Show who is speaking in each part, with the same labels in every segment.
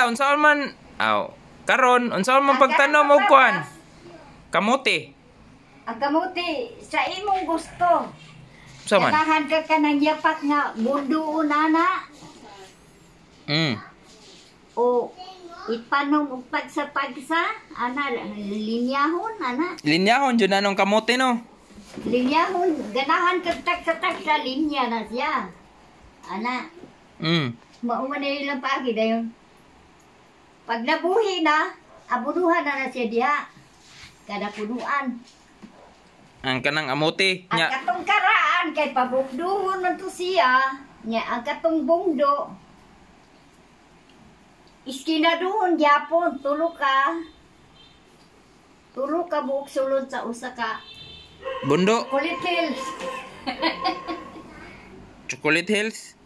Speaker 1: Kuya, unsaon man karon unsaon man pagtanom og kuan? Kamote.
Speaker 2: Ang kamuti sa imong gusto.
Speaker 1: Unsa man?
Speaker 2: Ganahan ka kanang yapak nga mundo nana. O ipanom og pagsa-pagsa ana linyahon ana.
Speaker 1: Linyahon jud nanong kamote no.
Speaker 2: Linyahon ganahan ka tagsa-tagsa linya na siya. Ana. Mao man ilang paagi dayon. Pag nabuhi na, abunuhan na siya diha. Kada punuan.
Speaker 1: Ang kanang amote
Speaker 2: Ang
Speaker 1: nya.
Speaker 2: katong karaan kay pabukduhon man to siya. Nya ang katong bungdo. Iskinaduhon gyapon tulo ka. Tulo ka buok sulod sa usa ka
Speaker 1: Bundo,
Speaker 2: Chocolate Hills.
Speaker 1: Chocolate Hills.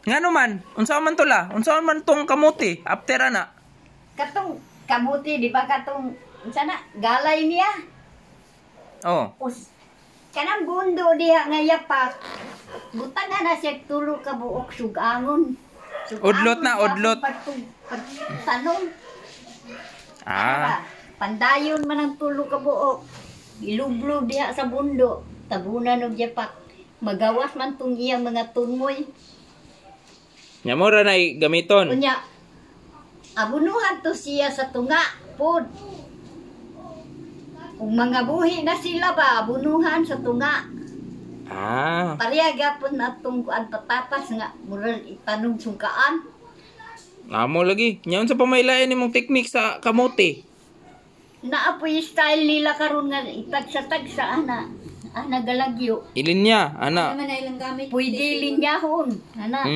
Speaker 1: Ngano man? Unsaon man tula? Unsaon man tong kamote after ana?
Speaker 2: Katong kamuti di ba katong sana galay niya.
Speaker 1: Oh.
Speaker 2: Kanang bundo diha nga yapak. Butangan na siya tulo ka buok sugangon.
Speaker 1: Udlot na, udlot.
Speaker 2: Tanong. Pandayon man ang tulo ka buok. Ilublo diha sa bundo. Tabunan og yapak. Magawas man tong iyang mga tunmoy.
Speaker 1: Nya mo ra nay gamiton.
Speaker 2: Unya. Abunuhan to siya sa tunga pod. Kung mga buhi na sila ba, abunuhan sa tunga. Pareha gapon na itong kuan patatas nga murag itanong sungkaan.
Speaker 1: Amo lagi. Nya unsa pa mailain nimong technique sa kamote?
Speaker 2: Naapoy style nila karon nga itagsa-tagsa ana. Ana galagyo.
Speaker 1: Ilinya, ana.
Speaker 2: Ano man ilang gamit? Pwede linyahon, ana.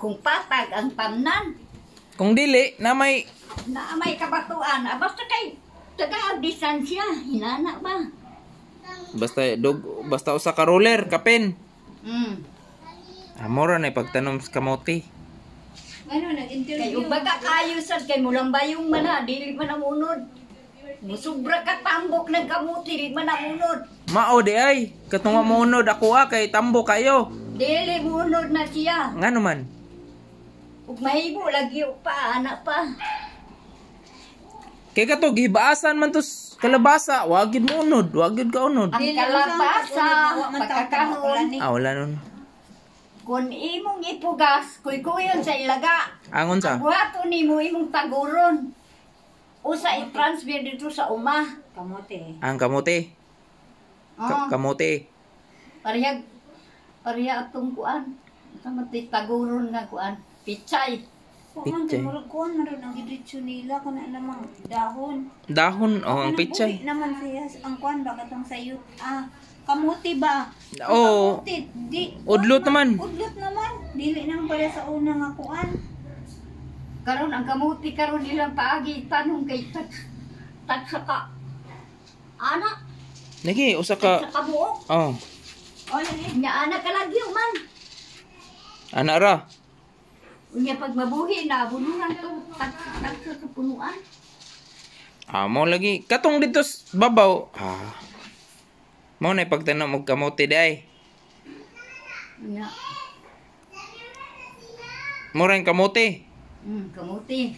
Speaker 2: Kung patag ang pamnan.
Speaker 1: Kung dili na may
Speaker 2: kabatuan, basta kay taga distansya, hinana ba?
Speaker 1: Basta usa ka roller, kapin. Amo ra nay pagtanom sa kamote.
Speaker 3: Ano nag-interview?
Speaker 2: Kay baga kayo sad kay mulang bayong man na, dili man ang unod. Musubra ka tambok ng kamuti, dili man ang unod.
Speaker 1: Mao di ay, katunga mo unod ako kay tambo kayo.
Speaker 2: Dili mo unod na siya.
Speaker 1: Ngano man?
Speaker 2: Ug mahibo lagi pa, anak pa.
Speaker 1: Kay kato gihibaasan man to kalabasa, wagid mo unod, wagid ka unod.
Speaker 2: Ang kalabasa, pagkakahon.
Speaker 1: Wala nun.
Speaker 2: Kung imong ipugas, kuy-kuyon sa ilaga.
Speaker 1: Angon sa?
Speaker 2: Buhaton nimo imong taguron. Usa i-transfer dito sa uma.
Speaker 3: Kamote.
Speaker 1: Ang kamote. Kamote.
Speaker 2: Pareha atong kuan. Sama taguron nga kuan. Pichay.
Speaker 3: Kung man kuan man ang gidritso nila kana namang dahon.
Speaker 1: Dahon ang pichay.
Speaker 3: Naman siya ang kuan ba katong sayot. Kamuti ba?
Speaker 1: Oo. Udlot naman.
Speaker 3: Udlot naman. Dili nang para sa una nga kuan.
Speaker 2: Karon ang kamuti karon ilang paagi tanong kay tagsa ka. Ana.
Speaker 1: Lagi usa ka.
Speaker 2: Tagsa ka buok.
Speaker 1: Oh.
Speaker 2: Nya ana ka lagi man.
Speaker 1: Ana ra.
Speaker 2: Unya pag mabuhi na bunuhan to tagsa sa punuan.
Speaker 1: Mo lagi katong dito babaw. Mo na pagtanom og kamote day.
Speaker 2: Nya.
Speaker 1: Mo rin kamote.
Speaker 2: Kamuti.